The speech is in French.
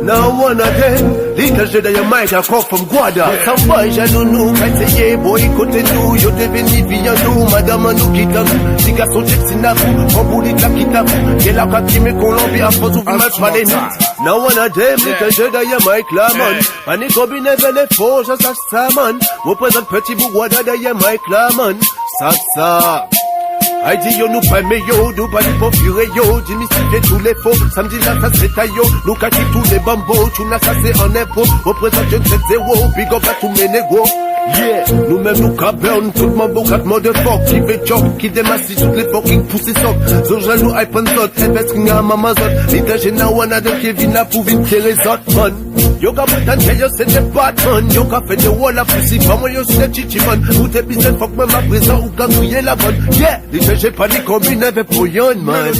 Now one of them, little Jedi you might have come from Guada. Some boys I don't know, can say yeah boy, côté nous, yo devais ni bien nous, madame nous qui t'en nous, si garçon gypsy n'a vous, on boule de la qui t'a vous, qu'elle a pas qui me Colombie à force ouvrir ma parler nous. Now one of them, little Jedi you might clamon, panique au bine les faux, je sache ça man, représente petit bourgois d'ailleurs might clamon, ça. I dit yo nous pas meilleur, nous pas pour furer yo, démystifier tous les faux, samedi là ça c'est taillot, nous cacher tous les bambos, tout là ça c'est en impôt, représente jeune 7-0, big up à tous mes négos. Yeah, nous-mêmes nous caberne, tout le monde beau 4 mots de fuck, qui fait job, qui démassie toutes les fucking poussées soft, so jaloux hype and zot, investing à maman zot, l'idée j'ai na one de Kevin là pour vite tirer zot man. Yo ka pretend que yo c'est des Batman, yo ka fait des wall à poussi, pas moi yo c'est chichi man, ou t'es business fuck même à présent ou ka crier la bonne, yeah, l'idée j'ai pas ni combine avec pour yon man.